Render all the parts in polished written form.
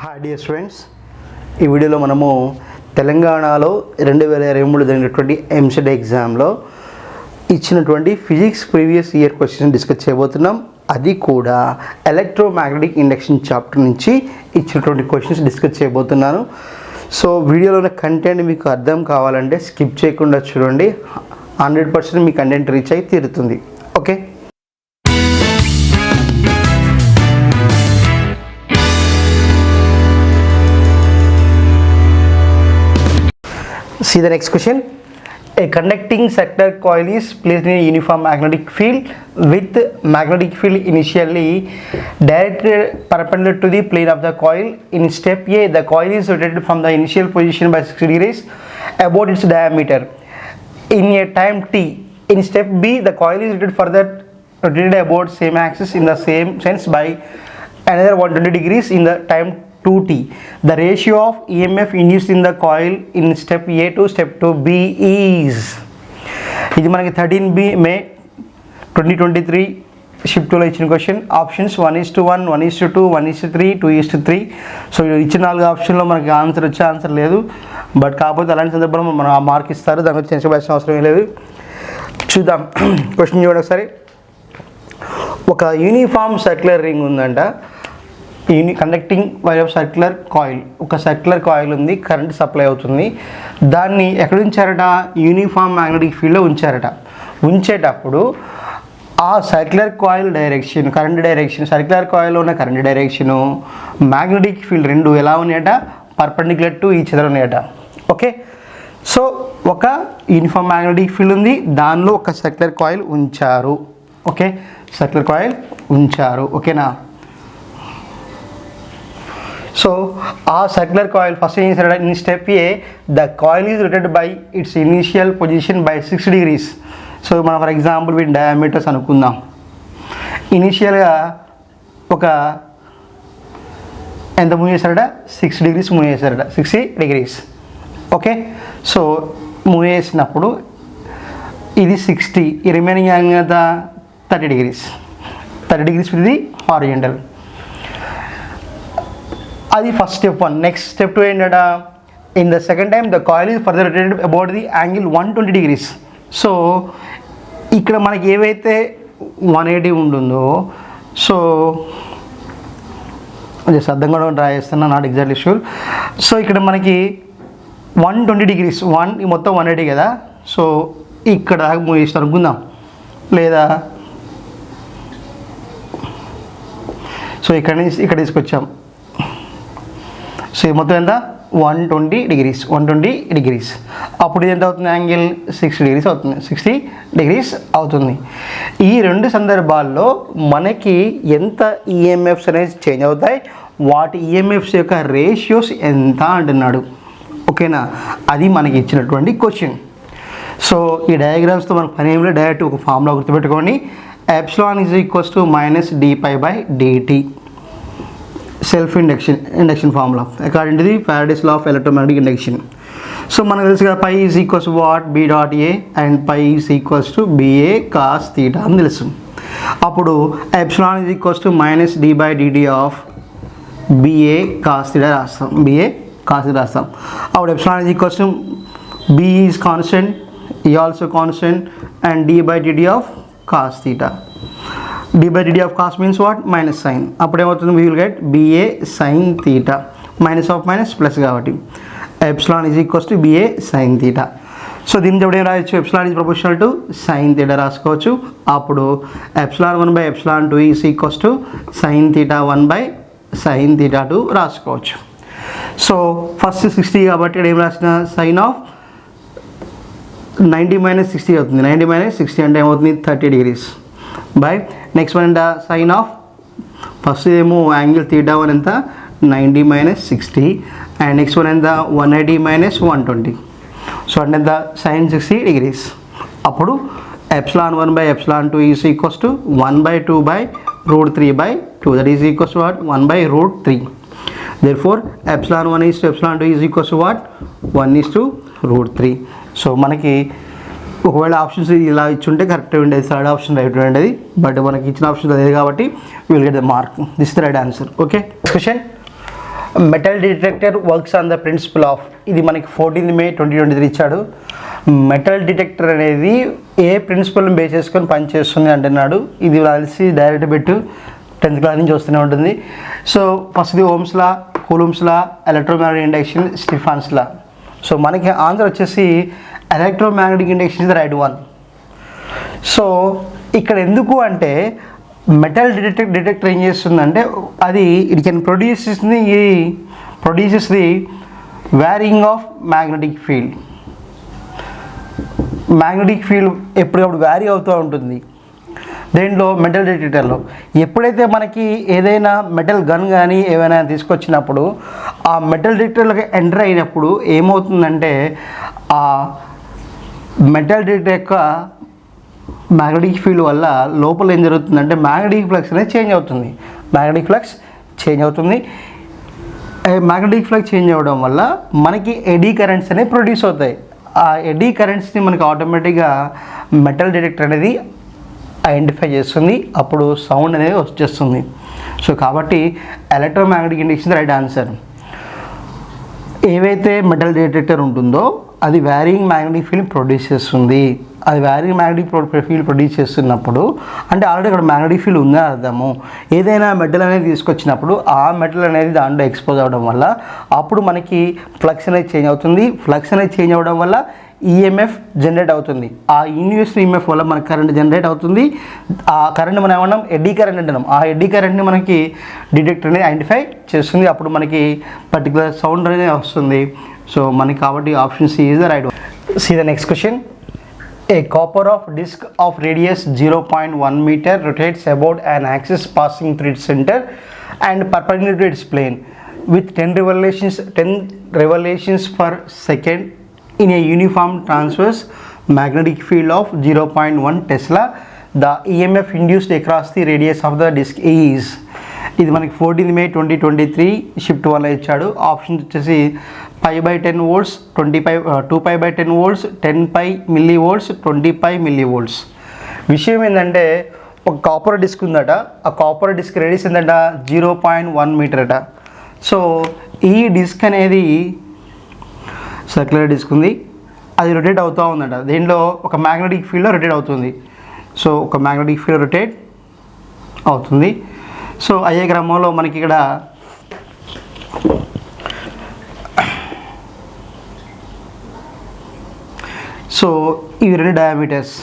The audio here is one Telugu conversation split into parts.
హాయ్ డియర్ స్టూడెంట్స్, ఈ వీడియోలో మనము తెలంగాణలో 2023 జరిగినటువంటి ఎంసెట్ ఎగ్జామ్లో ఇచ్చినటువంటి physics previous year question discuss చేయబోతున్నాం. అది కూడా ఎలక్ట్రోమాగ్నెటిక్ ఇండక్షన్ చాప్టర్ నుంచి ఇచ్చినటువంటి క్వశ్చన్స్ డిస్కస్ చేయబోతున్నాను. సో వీడియోలో ఉన్న కంటెంట్ మీకు అర్థం కావాలంటే స్కిప్ చేయకుండా చూడండి. 100% మీ కంటెంట్ రీచ్ అయి తీరుతుంది. Okay, see the next question. A conducting circular coil is placed in a uniform magnetic field with magnetic field initially directed perpendicular to the plane of the coil. In step A, the coil is rotated from the initial position by 60 degrees about its diameter in a time t. In step B, the coil is rotated about same axis in the same sense by another 120 degrees in the time 2t. The ratio of EMF induced in the coil in step A to step 2B is, ఇది మనకి 13B మే 2023 షిఫ్ట్ 2లో ఇచ్చిన క్వశ్చన్. ఆప్షన్స్ 1:1, 1:2, 1:3, 2:3. సో ఇచ్చిన 4 ఆప్షన్లో మనకి ఆన్సర్ వచ్చే ఆన్సర్ లేదు. బట్ కాకపోతే అలాంటి సందర్భంలో మనం ఆ మార్క్ ఇస్తారు, దాని గురించి తెలుసుకోవాల్సిన అవసరం లేదు. చూద్దాం క్వశ్చన్ చూడండి ఒకసారి. ఒక యూనిఫామ్ సర్క్యులర్ రింగ్ ఉందంట. Conducting wire of circular coil, ఒక సర్క్యులర్ కాయిల్ ఉంది, కరెంట్ సప్లై అవుతుంది. దాన్ని ఎక్కడ ఉంచారట? యూనిఫామ్ మ్యాగ్నెటిక్ ఫీల్డ్లో ఉంచారట. ఉంచేటప్పుడు ఆ circular coil direction, current direction, circular కాయిల్లో ఉన్న కరెంట్ డైరెక్షను, మ్యాగ్నెటిక్ ఫీల్డ్ రెండు ఎలా ఉన్నాయట? పర్పెండిక్యులర్ టు ఈచ్ అదర్ ఉన్నాయట. ఓకే, సో ఒక యూనిఫామ్ మ్యాగ్నెటిక్ ఫీల్డ్ ఉంది, దానిలో ఒక సర్క్యులర్ కాయిల్ ఉంచారు. ఓకే, సర్క్యులర్ కాయిల్ ఉంచారు. ఓకేనా? సో ఆ సర్క్యులర్ కాయిల్ ఫస్ట్ ఏం చేశారు? In step A, the coil is rotated by it's initial position by 60 degrees. So మనం ఫర్ ఎగ్జాంపుల్ వీటి డయామీటర్స్ అనుకుందాం. ఇనిషియల్గా ఒక ఎంత మూవ్ చేశారట? 6 degrees మూవ్ చేశారట, 60 degrees. ఓకే, సో మూవ్ చేసినప్పుడు ఇది 60, ఈ రిమైనింగ్ యాంగిల్ ఎంత? 30 degrees. 30 degrees ఇది హారిజంటల్. అది ఫస్ట్ స్టెప్ 1. నెక్స్ట్ స్టెప్ 2 ఏంటట? In the second time the coil is further rotated about the angle 120 degrees. So ఇక్కడ మనకి ఏవైతే 180 ఉంటుందో, సో జస్ట్ అర్థం కూడా డ్రా చేస్తున్నా, నాట్ ఎగ్జాక్ట్లీ షూర్. సో ఇక్కడ మనకి 120 degrees, మొత్తం 180 కదా. సో ఇక్కడ దాకా మూవ్ చేస్తారు అనుకుందాం, లేదా సో ఇక్కడ నుంచి ఇక్కడ తీసుకొచ్చాం. సో ఇది మొత్తం ఎంత? 120 degrees. అప్పుడు ఇది ఎంత అవుతుంది? యాంగిల్ 60 degrees అవుతుంది, 60 degrees అవుతుంది. ఈ రెండు సందర్భాల్లో మనకి ఎంత ఈఎంఎఫ్స్ అనేది చేంజ్ అవుతాయి, వాటి ఈఎంఎఫ్స్ యొక్క రేషియోస్ ఎంత అంటున్నాడు. ఓకేనా? అది మనకి ఇచ్చినటువంటి క్వశ్చన్. సో ఈ డయాగ్రామ్స్తో మనకు పని ఏమిలో డైరెక్ట్ ఒక ఫార్ములా గుర్తుపెట్టుకోండి. Epsilon is equals to -dπ/dt, self induction formula according to the Faraday's law of electromagnetic induction. So మనకు తెలుసు కదా, phi is equals to what? B dot A and phi is equals to BA cos θ అని తెలుసు. అప్పుడు epsilon is equals to -d/dt of BA cos θ రాస్తాం, BA cos θ రాస్తాం. అప్పుడు epsilon is equals to B is constant, E also constant and d/dt of cos θ. d/dt of cos means what? Minus sin. అప్పుడు ఏమవుతుంది? we will get BA sin θ. Minus of minus plus కాబట్టి epsilon is equals to BA sin θ. So దీన్ని ఎప్పుడు ఏం రాయొచ్చు? Epsilon is proportional to sin θ రాసుకోవచ్చు. అప్పుడు epsilon 1/ε2 is equals to sin θ 1/sin θ 2 రాసుకోవచ్చు. సో ఫస్ట్ 60 కాబట్టి ఇక్కడ ఏం రాసిన? సైన్ ఆఫ్ 90 - 60 అవుతుంది. 90 - 60 అంటే ఏమవుతుంది? 30 degrees బై నెక్స్ట్ వన్ ఎంత? సైన్ ఆఫ్ ఫస్ట్ ఏమో యాంగిల్ θ1 ఎంత? 90 - 60 అండ్ నెక్స్ట్ వన్ ఎంత? 180 - 120. సో అంటే ఎంత? Sine 60 degrees. అప్పుడు epsilon 1/ε2 is equals to 1/2/√3/2, that is equals to what? 1/√3. Therefore epsilon 1 is to epsilon 2 is equals to what? 1:√3. So మనకి ఒకవేళ ఆప్షన్స్ ఇలా ఇచ్చుంటే కరెక్ట్ ఉండేది, థర్డ్ ఆప్షన్ రైట్ ఉండేది. బట్ మనకి ఇచ్చిన ఆప్షన్ అదే కాబట్టి will get the mark. This the right answer. Okay, question metal detector works on the principle of, ఇది మనకి 14 May 2023 ఇచ్చాడు. మెటల్ డిటెక్టర్ అనేది ఏ ప్రిన్సిపల్ని బేస్ చేసుకొని పనిచేస్తుంది అంటున్నాడు. ఇది కలిసి డైరెక్ట్ బిట్ 10th క్లాస్ నుంచి వస్తూనే ఉంటుంది. సో ఫస్ట్ది ఓమ్స్ లా, కూలుమ్స్ లా, ఎలక్ట్రోమాగ్నెటిక్ ఇండక్షన్, స్టీఫాన్స్ లా. సో మనకి ఆన్సర్ వచ్చేసి electromagnetic induction is the right one. So ఇక్కడ ఎందుకు అంటే మెటల్ డిటెక్టర్ ఏం చేస్తుందంటే అది it can produces the varying of magnetic field. Magnetic field ఎప్పటికప్పుడు వ్యారీ అవుతూ ఉంటుంది దేంట్లో, మెటల్ డిటెక్టర్లో. ఎప్పుడైతే మనకి ఏదైనా మెటల్ గన్ కానీ ఏమైనా తీసుకొచ్చినప్పుడు ఆ మెటల్ డిటెక్టర్లోకి ఎంటర్ అయినప్పుడు ఏమవుతుందంటే ఆ మెటల్ డిటెక్టర్ యొక్క మ్యాగ్నెటిక్ ఫీల్డ్ వల్ల లోపల ఏం జరుగుతుందంటే మ్యాగ్నెటిక్ ఫ్లక్స్ అనేది చేంజ్ అవుతుంది. మ్యాగ్నెటిక్ ఫ్లక్స్ చేంజ్ అవ్వడం వల్ల మనకి ఎడీ కరెంట్స్ అనేవి ప్రొడ్యూస్ అవుతాయి. ఆ ఎడీ కరెంట్స్ని మనకి ఆటోమేటిక్గా మెటల్ డిటెక్టర్ అనేది ఐడెంటిఫై చేస్తుంది, అప్పుడు సౌండ్ అనేది వచ్చేస్తుంది. సో కాబట్టి ఎలక్ట్రోమాగ్నెటిక్ ఇండక్షన్ రైట్ ఆన్సర్. ఏవైతే మెటల్ డిటెక్టర్ ఉంటుందో అది వ్యారింగ్ మ్యాగ్నెటిక్ ఫీల్డ్ ప్రొడ్యూస్ చేస్తుంది. అది వ్యారింగ్ మ్యాగ్నెటిక్ ఫీల్డ్ ప్రొడ్యూస్ చేస్తున్నప్పుడు అంటే ఆల్రెడీ అక్కడ మ్యాగ్నెటిక్ ఫీల్డ్ ఉందని అర్థము. ఏదైనా మెటల్ అనేది తీసుకొచ్చినప్పుడు ఆ మెటల్ అనేది దాంట్లో ఎక్స్పోజ్ అవ్వడం వల్ల అప్పుడు మనకి ఫ్లక్స్ అనేది చేంజ్ అవుతుంది. ఫ్లక్స్ అనేది చేంజ్ అవ్వడం వల్ల ఈఎంఎఫ్ జనరేట్ అవుతుంది. ఆ ఇండ్యూస్ ఈఎంఎఫ్ వల్ల మనకి కరెంట్ జనరేట్ అవుతుంది. ఆ కరెంట్ మనం ఏమన్నాం, ఎడ్డీ కరెంట్ అంటున్నాం. ఆ ఎడ్డీ కరెంట్ని మనకి డిటెక్టర్ అనేది ఐడెంటిఫై చేస్తుంది, అప్పుడు మనకి పర్టికులర్ సౌండ్ అనేది వస్తుంది. సో మనకి కాబట్టి option C is the right one. See the next question. A copper of disc of radius 0.1 meter rotates about an axis passing through its center and perpendicular to its plane with 10 revolutions per second in a uniform transverse magnetic field of 0.1 Tesla. The EMF induced across the radius of the disc is. ఇది మనకి 14 May 2023 షిఫ్ట్ 1 ఇచ్చాడు. ఆప్షన్స్ వచ్చేసి π/10 volts, 2π/10 volts, 10π millivolts, 20π millivolts. విషయం ఏంటంటే ఒక కాపర్ డిస్క్ ఉందట. ఆ కాపర్ డిస్క్ రేడియస్ ఏంటంట 0.1 మీటర్ అట. సో ఈ డిస్క్ అనేది సర్క్యులర్ డిస్క్ ఉంది, అది రొటేట్ అవుతూ ఉందట. దీంట్లో ఒక మ్యాగ్నెటిక్ ఫీల్డ్లో రొటేట్ అవుతుంది. సో ఒక మ్యాగ్నెటిక్ ఫీల్డ్ రొటేట్ అవుతుంది. సో అయ్యే క్రమంలో మనకి ఇక్కడ సో ఇవి 2 డయామీటర్స్,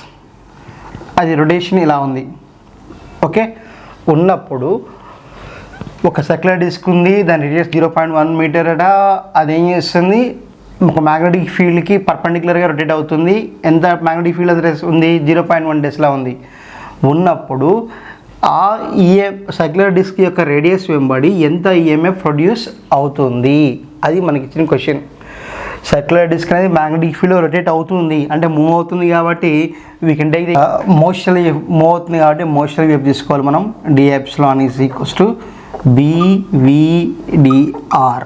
అది రొటేషన్ ఇలా ఉంది. ఓకే, ఉన్నప్పుడు ఒక సర్క్యులర్ డిస్క్ ఉంది, దాని రేడియస్ 0.1 మీటర్ అట. అదేం చేస్తుంది, ఒక మ్యాగ్నెటిక్ ఫీల్డ్కి పర్పెండిక్యులర్గా రొటేట్ అవుతుంది. ఎంత మ్యాగ్నెటిక్ ఫీల్డ్ ఉంది, 0.1 టెస్లా ఉంది. ఉన్నప్పుడు ఆ సర్క్యులర్ డిస్క్ యొక్క రేడియస్ వెంబడి ఎంత ఈఎంఎఫ్ ప్రొడ్యూస్ అవుతుంది, అది మనకి ఇచ్చిన క్వశ్చన్. సర్క్యులర్ డిస్క్ అనేది మ్యాగ్నెటిక్ ఫీల్డ్ రొటేట్ అవుతుంది అంటే మూవ్ అవుతుంది కాబట్టి we can take the motional move అవుతుంది కాబట్టి మోషనల్ వేవ్ తీసుకోవాలి మనం. D epsilon is equals to BVDR.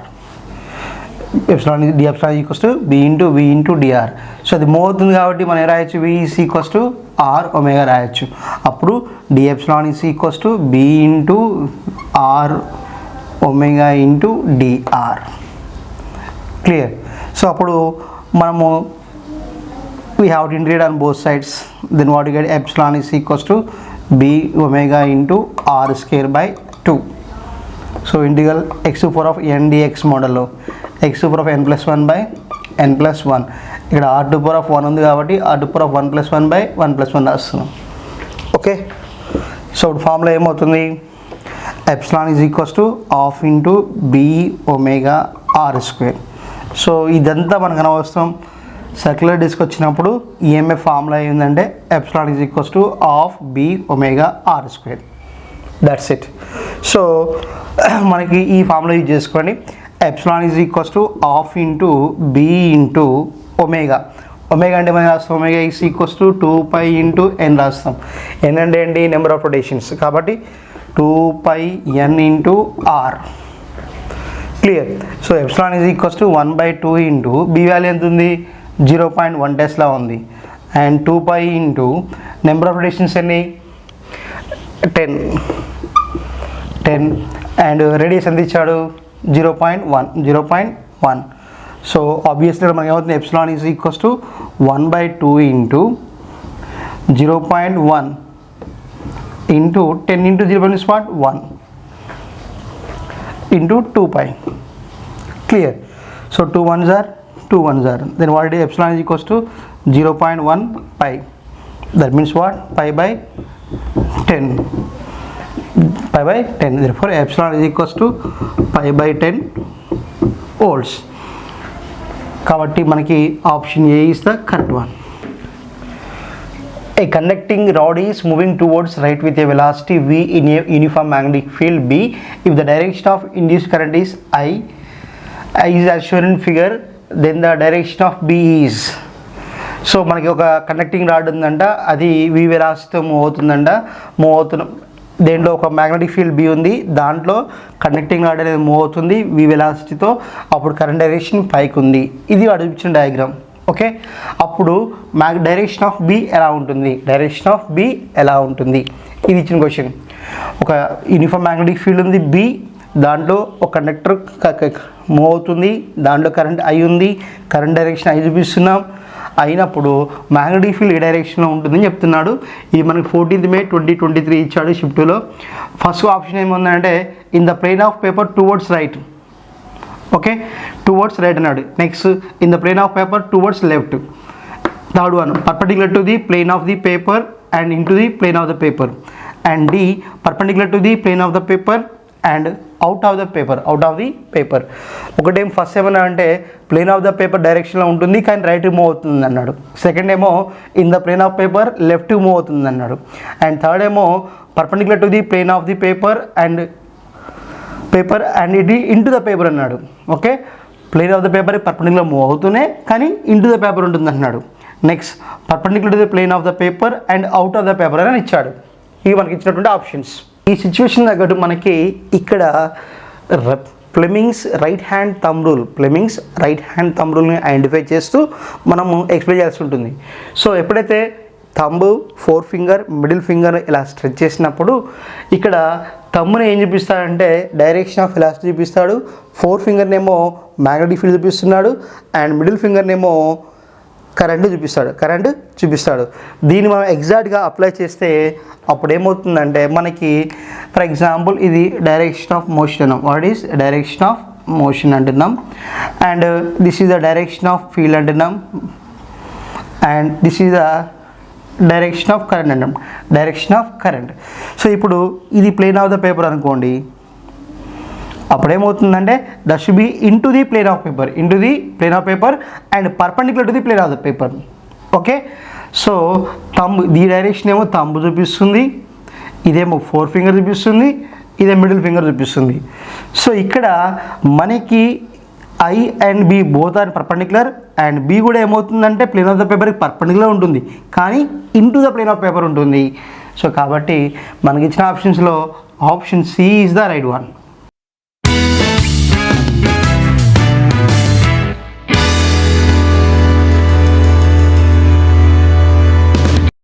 Epsilon d epsilon equals to B into V into DR. So అది మూవ్ అవుతుంది కాబట్టి మనం రాయొచ్చు V is equals to R omega రాయొచ్చు. అప్పుడు d epsilon is equals to B into R omega into DR. Clear. So అప్పుడు మనము we have to integrate on both sides, then what you get, epsilon is equals to B omega into R square by 2. So integral x to the power of n dx మోడల్లో x to the power of n plus 1 by n plus 1, ఇక్కడ r to the power of 1 ఉంది కాబట్టి r to the power of 1 plus 1 by 1 plus 1 రాస్తున్నాం. ఓకే, సో ఫార్ములా ఏమవుతుంది, epsilon is equals to half into B omega R square. So ఇదంతా మనకు అనవసరం. సర్క్యులర్ డిస్క్ వచ్చినప్పుడు ఈఎంఎఫ్ ఫార్ములా ఏంటంటే epsilon is equals to half B omega R square. That's it. So మనకి ఈ ఫార్ములా యూజ్ చేసుకోండి. Epsilon is equals to half into B into omega. Omega అంటే మనం రాస్తాం, omega is equals to 2π into N రాస్తాం. ఎన్ అంటే ఏంటి, నెంబర్ ఆఫ్ రొటేషన్స్ కాబట్టి 2πn into R. Clear. So epsilon is equals to 1/2 into B value ఎంత ఉంది, 0.1 టెస్లా ఉంది. And 2π into number of rotations ఎన్ని, 10 అండ్ రేడియస్ ఎంత ఇచ్చాడు 0.1. సో ఆబ్వియస్లీ మనకి ఏమవుతుంది, epsilon is equals to 1/2 into 0.1 into 10 into 0 is what? 1 into 2 pi. Clear? So 2 ones are 2 ones are. Then what is epsilon is equals to 0.1 pi. That means what? Pi by 10. Pi by 10. Therefore epsilon is equals to pi by 10 volts. కాబట్టి మనకి option A is the correct one. A conducting rod is moving towards right with a velocity v in a uniform magnetic field B. If the direction of induced current is I is as shown in figure, then the direction of B is. So మనకి ఒక కండక్టింగ్ రాడ్ ఉందంట, అది v వెలాసిటీతో మూవ్ అవుతున్న దేంట్లో ఒక మ్యాగ్నెటిక్ ఫీల్డ్ B ఉంది, దాంట్లో కండక్టింగ్ రాడ్ అనేది మూవ్ అవుతుంది v వెలాసిటీతో, అప్పుడు కరెంట్ డైరెక్షన్ పైకి ఉంది. ఇది వాడు చూపించిన డయాగ్రామ్. ఓకే, అప్పుడు డైరెక్షన్ ఆఫ్ బి ఎలా ఉంటుంది, ఇది ఇచ్చిన క్వశ్చన్. ఒక యూనిఫామ్ మ్యాగ్నెటిక్ ఫీల్డ్ ఉంది బి, దాంట్లో ఒక కండక్టర్ మూవ్ అవుతుంది, దాంట్లో కరెంట్ ఐ ఉంది, కరెంట్ డైరెక్షన్ ఐ చూపిస్తున్నాం. అయినప్పుడు మ్యాగ్నెటిక్ ఫీల్డ్ ఏ డైరెక్షన్లో ఉంటుందని చెప్తున్నాడు. ఇది మనకి 14th May 2023 ఇచ్చాడు షిఫ్ట్లో. ఫస్ట్ ఆప్షన్ ఏముందంటే in the plane of paper towards right. Okay, towards right అన్నాడు. Next in the plane of paper towards left. Third one perpendicular to the plane of the paper and into the plane of the paper. And the perpendicular to the plane of the paper and out of the paper. ఒకటేం ఫస్ట్ ఏమన్నా అంటే ప్లేన్ ఆఫ్ ద పేపర్ డైరెక్షన్లో ఉంటుంది కానీ రైట్ మూవ్ అవుతుంది అన్నాడు. సెకండ్ ఏమో in the plane of paper left move అవుతుంది అన్నాడు. అండ్ థర్డ్ ఏమో perpendicular to the plane of the paper and ఇది ఇంటూ ద పేపర్ అన్నాడు. Okay, plane of the paper perpendicular move అవుతూనే కానీ ఇంటూ ద పేపర్ ఉంటుంది అన్నాడు. Next perpendicular to the plane of the paper and out of the paper అని ఇచ్చాడు. ఇవి మనకి ఇచ్చినటువంటి ఆప్షన్స్. ఈ సిచ్యువేషన్ తగ్గట్టు మనకి ఇక్కడ ఫ్లెమింగ్స్ రైట్ హ్యాండ్ థంబ్ రూల్ని ఐడెంటిఫై చేస్తూ మనము ఎక్స్ప్లెయిన్ చేయాల్సి ఉంటుంది. సో ఎప్పుడైతే థంబ్, 4 ఫింగర్, మిడిల్ ఫింగర్ ఇలా స్ట్రెచ్ చేసినప్పుడు ఇక్కడ థంబ్ని ఏం చూపిస్తాడంటే డైరెక్షన్ ఆఫ్ వెలాసిటీ చూపిస్తాడు, 4 ఫింగర్నేమో మ్యాగ్నెటిక్ ఫీల్డ్ చూపిస్తున్నాడు, అండ్ మిడిల్ ఫింగర్నేమో కరెంట్ చూపిస్తాడు. దీన్ని మనం ఎగ్జాక్ట్గా అప్లై చేస్తే అప్పుడు ఏమవుతుందంటే మనకి ఫర్ ఎగ్జాంపుల్ ఇది డైరెక్షన్ ఆఫ్ మోషన్ అన్నాం. What is direction of motion అంటున్నాం, and this is the direction of field అంటున్నాం, and this is the direction of current. So ఇప్పుడు ఇది ప్లేన్ ఆఫ్ ద పేపర్ అనుకోండి, అప్పుడేమవుతుందంటే that should be into the plane of paper and perpendicular to the plane of the paper. Okay, so thumb ఈ డైరెక్షన్ ఏమో థంబ్ చూపిస్తుంది, ఇదేమో 4 ఫింగర్ చూపిస్తుంది, ఇదే మిడిల్ ఫింగర్ చూపిస్తుంది. సో ఇక్కడ మనకి I and B both are perpendicular, and B కూడా ఏమవుతుందంటే ప్లేన్ ఆఫ్ ద పేపర్కి పర్పెండిక్యులర్ ఉంటుంది కానీ into the plane of paper ఉంటుంది. సో కాబట్టి మనకి ఇచ్చిన ఆప్షన్స్లో option C is the right one.